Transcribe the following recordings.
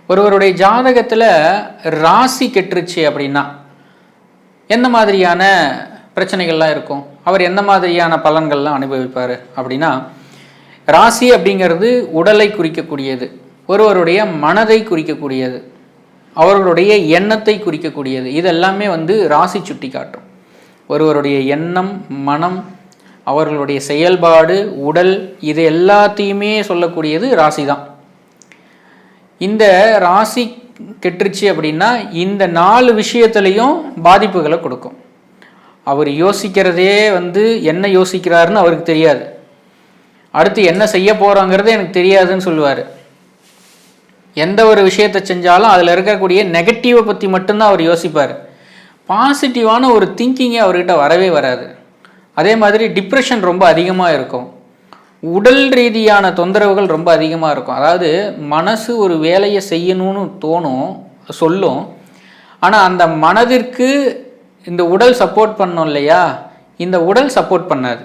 ஒருவருடைய ஜாதகத்தில் ராசி கெட்டுருச்சு அப்படின்னா எந்த மாதிரியான பிரச்சனைகள்லாம் இருக்கும், அவர் எந்த மாதிரியான பலன்கள்லாம் அனுபவிப்பார் அப்படின்னா, ராசி அப்படிங்கிறது உடலை குறிக்கக்கூடியது, ஒருவருடைய மனதை குறிக்கக்கூடியது, அவர்களுடைய எண்ணத்தை குறிக்கக்கூடியது. இது எல்லாமே ராசி சுட்டி காட்டும். ஒருவருடைய எண்ணம், மனம், அவர்களுடைய செயல்பாடு, உடல், இது எல்லாத்தையுமே சொல்லக்கூடியது ராசி தான். இந்த ராசி கெட்டுருச்சு அப்படின்னா இந்த 4 விஷயத்துலையும் பாதிப்புகளை கொடுக்கும். அவர் யோசிக்கிறதே என்ன யோசிக்கிறாருன்னு அவருக்கு தெரியாது, அடுத்து என்ன செய்ய போகிறாங்கிறது எனக்கு தெரியாதுன்னு சொல்லுவார். எந்த ஒரு விஷயத்தை செஞ்சாலும் அதில் இருக்கக்கூடிய நெகட்டிவை பற்றி மட்டும்தான் அவர் யோசிப்பார். பாசிட்டிவான ஒரு திங்கிங்கே அவர்கிட்ட வரவே வராது. அதே மாதிரி டிப்ரெஷன் ரொம்ப அதிகமாக இருக்கும், உடல் ரீதியான தொந்தரவுகள் ரொம்ப அதிகமாக இருக்கும். அதாவது மனசு ஒரு வேலையை செய்யணும்னு தோணும், சொல்லும், ஆனால் அந்த மனதிற்கு இந்த உடல் சப்போர்ட் பண்ணோம் இல்லையா, இந்த உடல் சப்போர்ட் பண்ணாது,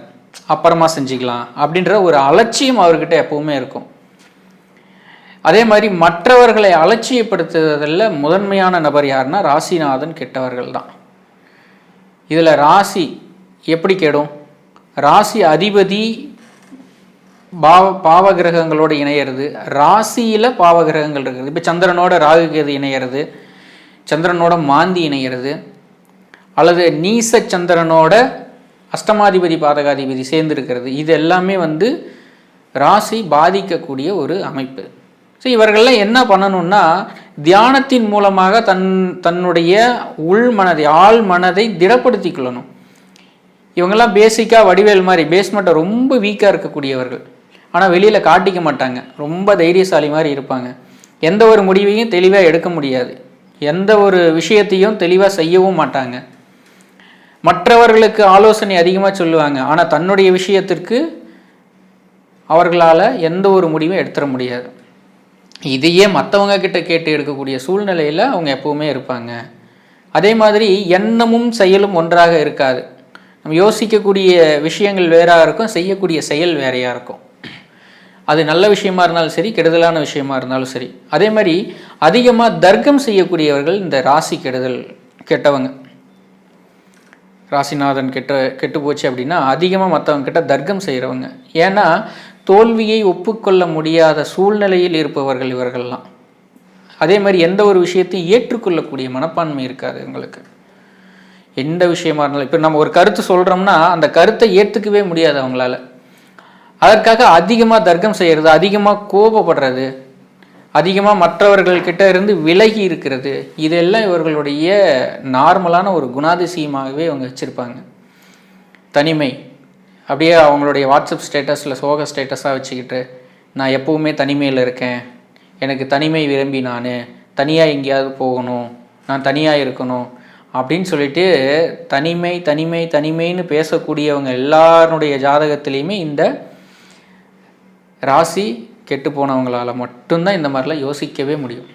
அப்புறமா செஞ்சுக்கலாம் அப்படின்ற ஒரு அலட்சியம் அவர்கிட்ட எப்பவுமே இருக்கும். அதே மாதிரி மற்றவர்களை அலட்சியப்படுத்துவதில் முதன்மையான நபர் யாருன்னா ராசிநாதன் கெட்டவர்கள் தான். இதில் ராசி எப்படி கெடும், ராசி அதிபதி பாவகிரகங்களோடு இணையிறது, ராசியில் பாவகிரகங்கள் இருக்குது. இப்போ சந்திரனோட ராகுகேது இணையிறது, சந்திரனோட மாந்தி இணையிறது, அல்லது நீச சந்திரனோட அஷ்டமாதிபதி பாதகாதிபதி சேர்ந்துருக்கிறது. இது எல்லாமே ராசி பாதிக்கக்கூடிய ஒரு அமைப்பு. ஸோ இவர்கள்லாம் என்ன பண்ணணும்னா, தியானத்தின் மூலமாக தன்னுடைய உள்மனதை, ஆள் மனதை திடப்படுத்தி கொள்ளணும். இவங்கெல்லாம் பேசிக்காக வடிவேல் மாதிரி பேஸ்மெண்ட்டை ரொம்ப வீக்காக இருக்கக்கூடியவர்கள், ஆனால் வெளியில் காட்டிக்க மாட்டாங்க, ரொம்ப தைரியசாலி மாதிரி இருப்பாங்க. எந்த ஒரு முடிவையும் தெளிவாக எடுக்க முடியாது, எந்த ஒரு விஷயத்தையும் தெளிவாக செய்யவும் மாட்டாங்க. மற்றவர்களுக்கு ஆலோசனை அதிகமாக சொல்லுவாங்க, ஆனால் தன்னுடைய விஷயத்திற்கு அவர்களால் எந்த ஒரு முடிவும் எடுத்துட முடியாது. இதையே மற்றவங்க கிட்ட கேட்டு எடுக்கக்கூடிய சூழ்நிலையில் அவங்க எப்பவுமே இருப்பாங்க. அதே மாதிரி எண்ணமும் செயலும் ஒன்றாக இருக்காது. நம்ம யோசிக்கக்கூடிய விஷயங்கள் வேறாக இருக்கும், செய்யக்கூடிய செயல் வேறையாக இருக்கும். அது நல்ல விஷயமா இருந்தாலும் சரி, கெடுதலான விஷயமா இருந்தாலும் சரி. அதே மாதிரி அதிகமாக தர்க்கம் செய்யக்கூடியவர்கள் இந்த ராசி கெட்டவங்க. ராசிநாதன் கெட்டு போச்சு அப்படின்னா அதிகமாக மற்றவங்க கிட்ட தர்க்கம் செய்கிறவங்க. ஏன்னா தோல்வியை ஒப்புக்கொள்ள முடியாத சூழ்நிலையில் இருப்பவர்கள் இவர்கள்லாம். அதே மாதிரி எந்த ஒரு விஷயத்தையும் ஏற்றுக்கொள்ளக்கூடிய மனப்பான்மை இருக்காது எங்களுக்கு. எந்த விஷயமா இருந்தாலும், இப்போ நம்ம ஒரு கருத்து சொல்கிறோம்னா அந்த கருத்தை ஏற்றுக்கவே முடியாது அவங்களால. அதற்காக அதிகமாக தர்க்கம் செய்கிறது, அதிகமாக கோபப்படுறது, அதிகமாக மற்றவர்கள்கிட்ட இருந்து விலகி இருக்கிறது, இதெல்லாம் இவர்களுடைய நார்மலான ஒரு குணாதிசயமாகவே அவங்க வச்சுருப்பாங்க. தனிமை அப்படியே அவங்களுடைய வாட்ஸ்அப் ஸ்டேட்டஸில் சோக ஸ்டேட்டஸாக வச்சுக்கிட்டு, நான் எப்போவுமே தனிமையில் இருக்கேன், எனக்கு தனிமை விரும்பி நான் தனியாக எங்கேயாவது போகணும், நான் தனியாக இருக்கணும் அப்படின்னு சொல்லிட்டு தனிமை தனிமை தனிமைன்னு பேசக்கூடியவங்க எல்லாருடைய ஜாதகத்திலையுமே இந்த ராசி கெட்டு போனவங்களால் மட்டும்தான் இந்த மாதிரிலாம் யோசிக்கவே முடியும்.